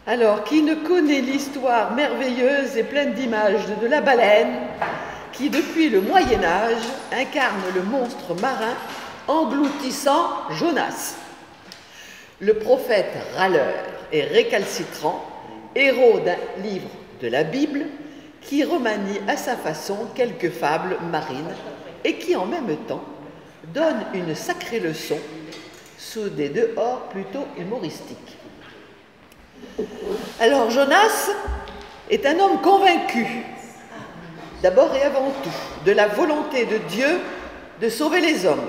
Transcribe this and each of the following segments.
Alors, qui ne connaît l'histoire merveilleuse et pleine d'images de la baleine, qui depuis le Moyen-Âge incarne le monstre marin engloutissant Jonas, le prophète râleur et récalcitrant, héros d'un livre de la Bible, qui remanie à sa façon quelques fables marines et qui en même temps donne une sacrée leçon sous des dehors plutôt humoristiques. Alors Jonas est un homme convaincu, d'abord et avant tout, de la volonté de Dieu de sauver les hommes.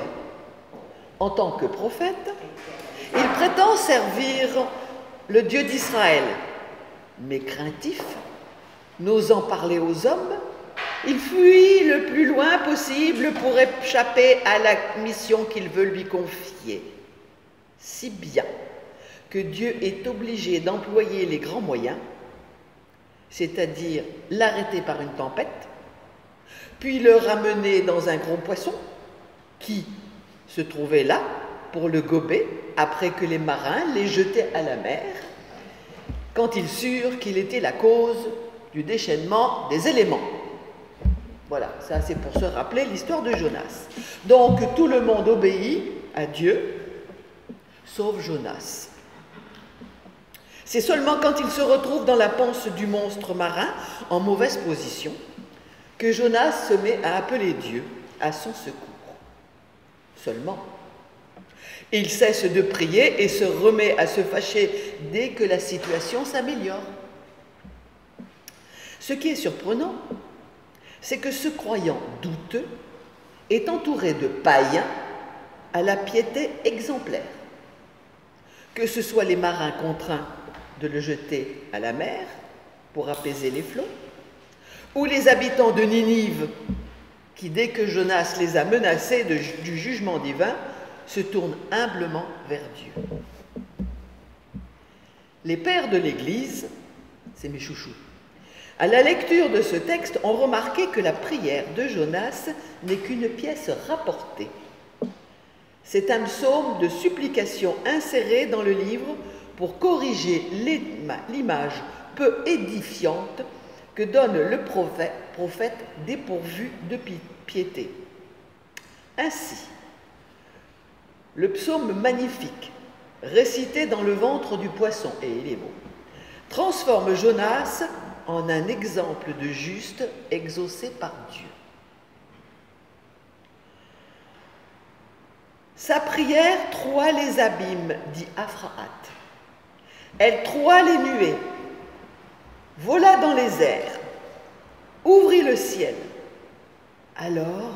En tant que prophète, il prétend servir le Dieu d'Israël, mais craintif, n'osant parler aux hommes, il fuit le plus loin possible pour échapper à la mission qu'il veut lui confier. Si bien que Dieu est obligé d'employer les grands moyens, c'est-à-dire l'arrêter par une tempête, puis le ramener dans un gros poisson qui se trouvait là pour le gober après que les marins l'aient jeté à la mer, quand ils surent qu'il était la cause du déchaînement des éléments. Voilà, ça c'est pour se rappeler l'histoire de Jonas. Donc tout le monde obéit à Dieu, sauf Jonas. C'est seulement quand il se retrouve dans la panse du monstre marin, en mauvaise position, que Jonas se met à appeler Dieu à son secours. Seulement, il cesse de prier et se remet à se fâcher dès que la situation s'améliore. Ce qui est surprenant, c'est que ce croyant douteux est entouré de païens à la piété exemplaire. Que ce soit les marins contraints de le jeter à la mer pour apaiser les flots, ou les habitants de Ninive qui, dès que Jonas les a menacés du jugement divin, se tournent humblement vers Dieu. Les pères de l'Église, c'est mes chouchous, à la lecture de ce texte, ont remarqué que la prière de Jonas n'est qu'une pièce rapportée. C'est un psaume de supplication inséré dans le livre pour corriger l'image peu édifiante que donne le prophète dépourvu de piété. Ainsi, le psaume magnifique, récité dans le ventre du poisson, et il est beau, transforme Jonas en un exemple de juste exaucé par Dieu. Sa prière troua les abîmes, dit Aphraat. Elle troua les nuées, vola dans les airs, ouvrit le ciel. Alors,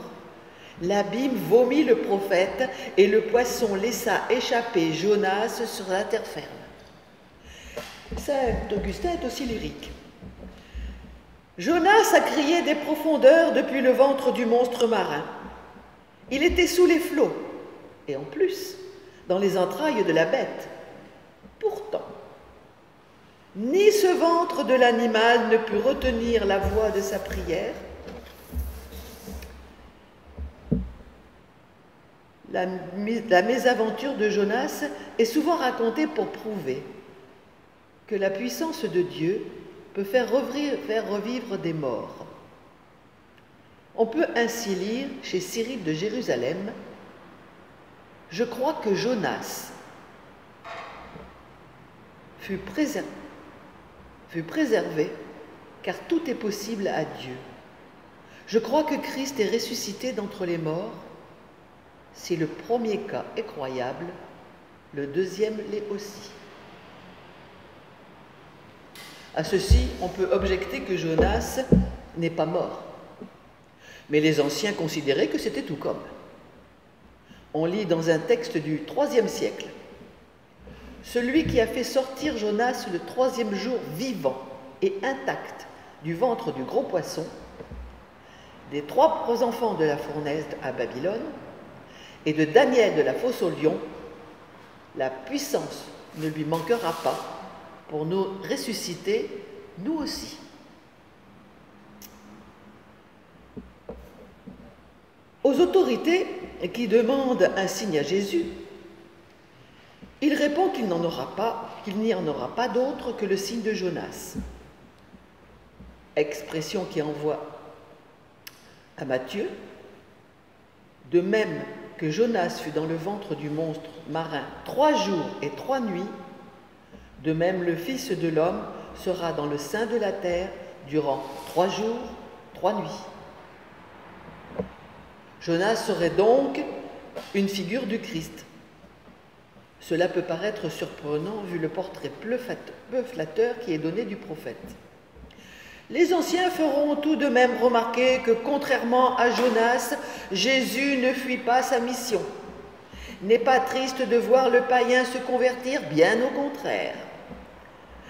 l'abîme vomit le prophète et le poisson laissa échapper Jonas sur la terre ferme. Saint Augustin est aussi lyrique. Jonas a crié des profondeurs depuis le ventre du monstre marin. Il était sous les flots, et en plus, dans les entrailles de la bête. Pourtant, ni ce ventre de l'animal ne put retenir la voix de sa prière. La mésaventure de Jonas est souvent racontée pour prouver que la puissance de Dieu peut faire revivre des morts. On peut ainsi lire chez Cyril de Jérusalem: « Je crois que Jonas fut préservé, car tout est possible à Dieu. Je crois que Christ est ressuscité d'entre les morts. Si le premier cas est croyable, le deuxième l'est aussi. » À ceci, on peut objecter que Jonas n'est pas mort. Mais les anciens considéraient que c'était tout comme. On lit dans un texte du IIIe siècle: « Celui qui a fait sortir Jonas le 3e jour vivant et intact du ventre du gros poisson, des 3 enfants de la fournaise à Babylone et de Daniel de la fosse au lion, la puissance ne lui manquera pas pour nous ressusciter, nous aussi. » Aux autorités qui demandent un signe à Jésus, il répond qu'il n'en aura pas, qu'il n'y en aura pas d'autre que le signe de Jonas. Expression qui envoie à Matthieu. De même que Jonas fut dans le ventre du monstre marin 3 jours et 3 nuits, de même le Fils de l'homme sera dans le sein de la terre durant 3 jours, 3 nuits. Jonas serait donc une figure du Christ. Cela peut paraître surprenant vu le portrait peu flatteur qui est donné du prophète. Les anciens feront tout de même remarquer que, contrairement à Jonas, Jésus ne fuit pas sa mission. N'est pas triste de voir le païen se convertir, bien au contraire.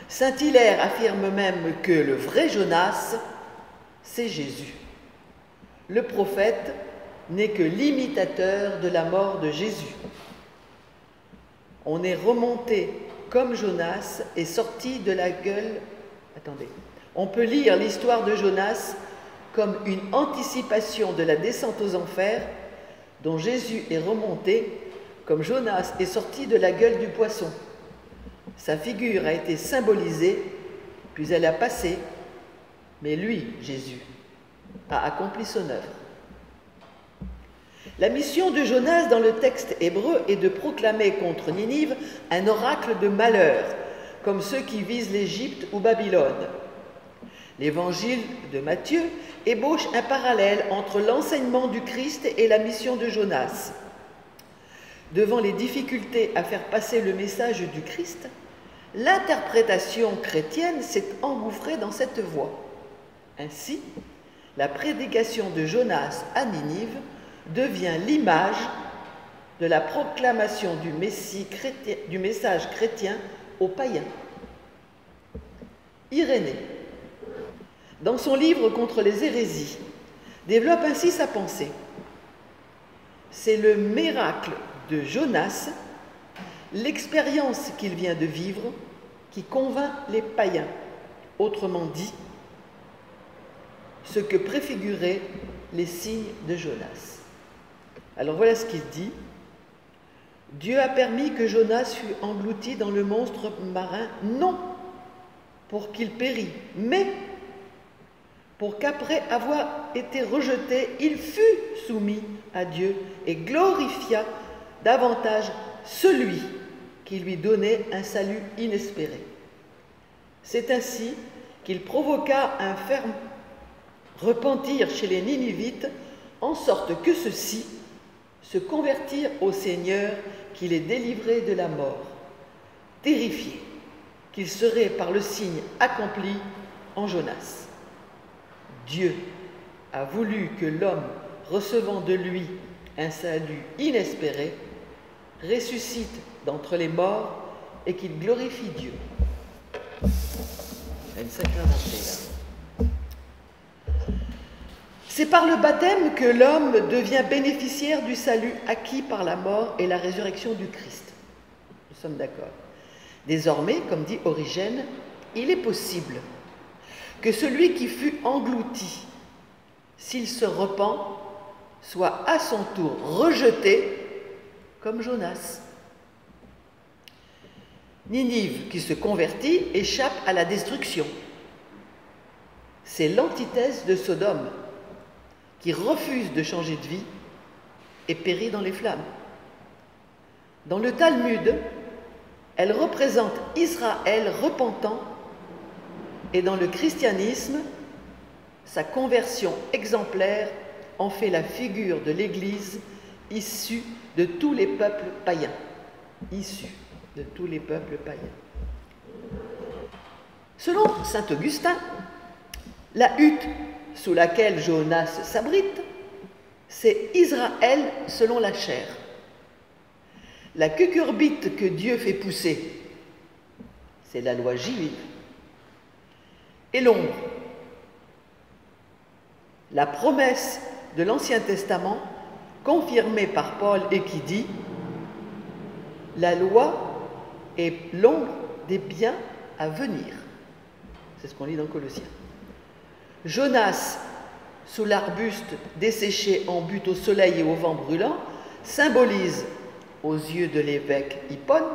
Saint Hilaire affirme même que le vrai Jonas, c'est Jésus. Le prophète n'est que l'imitateur de la mort de Jésus. On est remonté comme Jonas est sorti de la gueule. Attendez. On peut lire l'histoire de Jonas comme une anticipation de la descente aux enfers dont Jésus est remonté comme Jonas est sorti de la gueule du poisson. Sa figure a été symbolisée, puis elle a passé, mais lui, Jésus, a accompli son œuvre. La mission de Jonas dans le texte hébreu est de proclamer contre Ninive un oracle de malheur, comme ceux qui visent l'Égypte ou Babylone. L'évangile de Matthieu ébauche un parallèle entre l'enseignement du Christ et la mission de Jonas. Devant les difficultés à faire passer le message du Christ, l'interprétation chrétienne s'est engouffrée dans cette voie. Ainsi, la prédication de Jonas à Ninive devient l'image de la proclamation du message chrétien aux païens. Irénée, dans son livre contre les hérésies, développe ainsi sa pensée. C'est le miracle de Jonas, l'expérience qu'il vient de vivre, qui convainc les païens. Autrement dit, ce que préfiguraient les signes de Jonas. Alors voilà ce qu'il dit. Dieu a permis que Jonas fût englouti dans le monstre marin, non pour qu'il pérît, mais pour qu'après avoir été rejeté, il fût soumis à Dieu et glorifia davantage celui qui lui donnait un salut inespéré. C'est ainsi qu'il provoqua un ferme repentir chez les Ninivites, en sorte que ceux-ci se convertirent au Seigneur qui les délivrait de la mort, terrifiés qu'ils seraient par le signe accompli en Jonas. Dieu a voulu que l'homme, recevant de lui un salut inespéré, ressuscite d'entre les morts et qu'il glorifie Dieu. Il y a une sacrée avancée là. C'est par le baptême que l'homme devient bénéficiaire du salut acquis par la mort et la résurrection du Christ. Nous sommes d'accord. Désormais, comme dit Origène, il est possible que celui qui fut englouti, s'il se repent, soit à son tour rejeté comme Jonas. Ninive, qui se convertit, échappe à la destruction. C'est l'antithèse de Sodome, qui refuse de changer de vie et périt dans les flammes. Dans le Talmud, elle représente Israël repentant, et dans le christianisme, sa conversion exemplaire en fait la figure de l'Église issue de tous les peuples païens. Issue de tous les peuples païens. Selon saint Augustin, la hutte sous laquelle Jonas s'abrite, c'est Israël selon la chair. La cucurbite que Dieu fait pousser, c'est la loi juive. Et l'ombre, la promesse de l'Ancien Testament confirmée par Paul et qui dit « La loi est l'ombre des biens à venir ». C'est ce qu'on lit dans Colossiens. Jonas, sous l'arbuste desséché en butte au soleil et au vent brûlant, symbolise, aux yeux de l'évêque Hippone,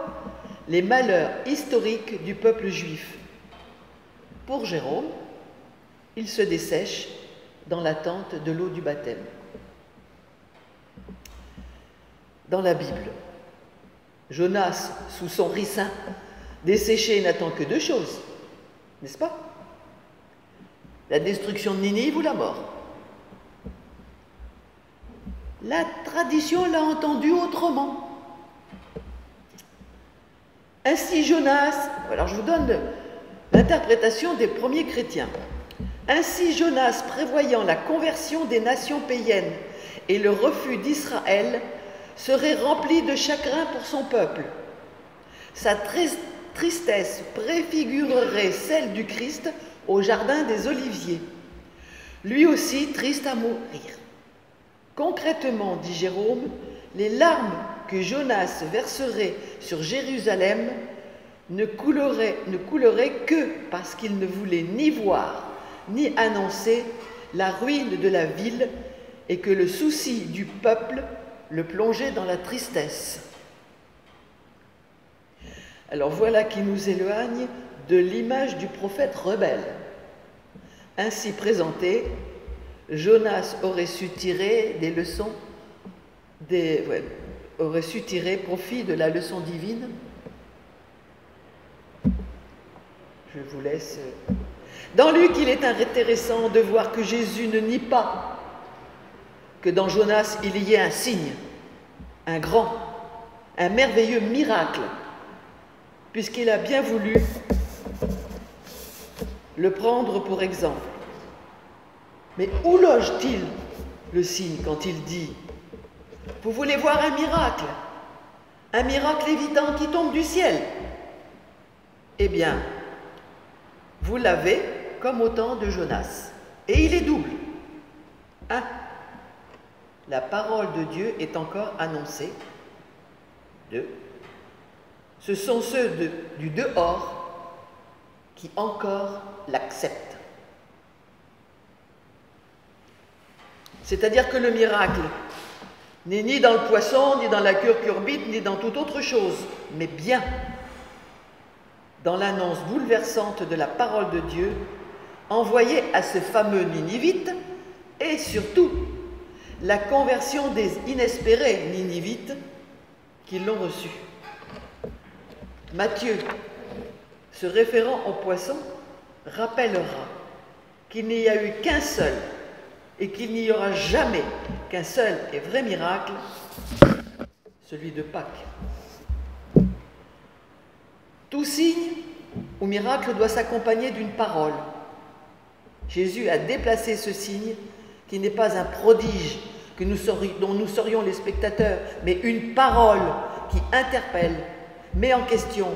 les malheurs historiques du peuple juif. Pour Jérôme, il se dessèche dans l'attente de l'eau du baptême. Dans la Bible, Jonas, sous son ricin, desséché, n'attend que deux choses, n'est-ce pas? La destruction de Ninive ou la mort. La tradition l'a entendu autrement. Ainsi Jonas, alors je vous donne l'interprétation des premiers chrétiens. Ainsi Jonas, prévoyant la conversion des nations païennes et le refus d'Israël, serait rempli de chagrin pour son peuple. Sa tristesse préfigurerait celle du Christ au jardin des Oliviers, lui aussi triste à mourir. Concrètement, dit Jérôme, les larmes que Jonas verserait sur Jérusalem ne couleraient que parce qu'il ne voulait ni voir ni annoncer la ruine de la ville et que le souci du peuple le plongeait dans la tristesse. Alors voilà qui nous éloigne de l'image du prophète rebelle. Ainsi présenté, Jonas aurait su tirer des leçons, aurait su tirer profit de la leçon divine. Je vous laisse. Dans Luc, il est intéressant de voir que Jésus ne nie pas que dans Jonas, il y ait un signe, un grand, un merveilleux miracle, puisqu'il a bien voulu le prendre pour exemple. Mais où loge-t-il le signe quand il dit « Vous voulez voir un miracle évident qui tombe du ciel ?» Eh bien, vous l'avez comme au temps de Jonas. Et il est double. 1. La parole de Dieu est encore annoncée. 2. Ce sont ceux du dehors qui encore l'acceptent. C'est-à-dire que le miracle n'est ni dans le poisson, ni dans la curcurbite, ni dans toute autre chose, mais bien dans l'annonce bouleversante de la parole de Dieu envoyée à ce fameux Ninivite et surtout la conversion des inespérés Ninivites qui l'ont reçu. Matthieu, se référant au poisson, rappellera qu'il n'y a eu qu'un seul et qu'il n'y aura jamais qu'un seul et vrai miracle, celui de Pâques. Tout signe ou miracle doit s'accompagner d'une parole. Jésus a déplacé ce signe qui n'est pas un prodige dont nous serions les spectateurs, mais une parole qui interpelle, met en question,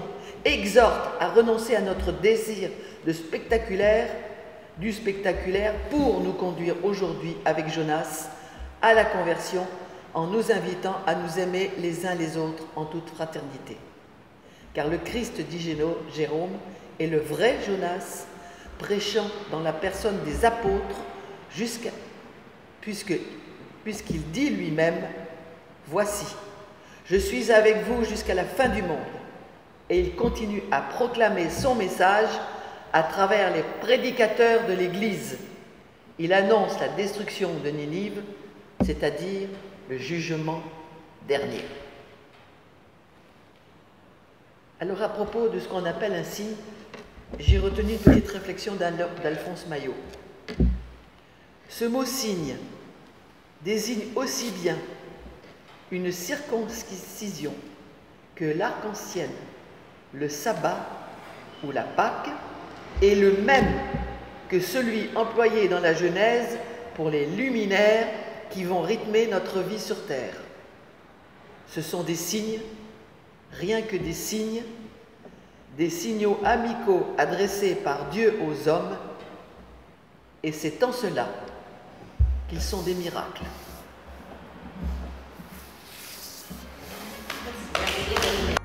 exhorte à renoncer à notre désir du spectaculaire pour nous conduire aujourd'hui avec Jonas à la conversion en nous invitant à nous aimer les uns les autres en toute fraternité. Car le Christ, dit Jérôme, est le vrai Jonas, prêchant dans la personne des apôtres puisqu'il dit lui-même « Voici, je suis avec vous jusqu'à la fin du monde ». Et il continue à proclamer son message à travers les prédicateurs de l'Église. Il annonce la destruction de Ninive, c'est-à-dire le jugement dernier. Alors à propos de ce qu'on appelle un signe, j'ai retenu une petite réflexion d'Alphonse Maillot. Ce mot signe désigne aussi bien une circoncision que l'arc-en-ciel, le sabbat ou la Pâque est le même que celui employé dans la Genèse pour les luminaires qui vont rythmer notre vie sur terre. Ce sont des signes, rien que des signes, des signaux amicaux adressés par Dieu aux hommes, et c'est en cela qu'ils sont des miracles. Merci.